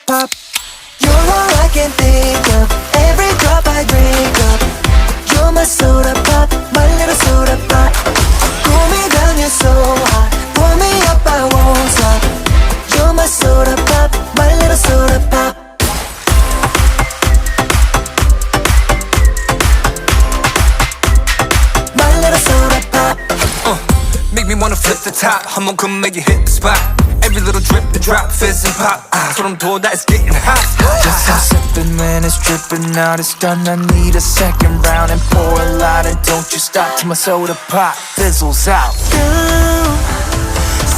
pop. You're all I can think of, every drop I drink up. You're my soda pop, my little soda pop. Cool me down, you're so hot, pull me up, I won't stop. You're my soda pop, my little soda pop. My little soda pop. Make me wanna flip the top, 한번 come make it hit the spot. Every little drip and drop, fizz and pop. 소름 돋아, it's getting hot. Just I'm sipping when it's dripping out. It's done, I need a second round. And pour a lot and don't you stop till my soda pop fizzles out. Girl,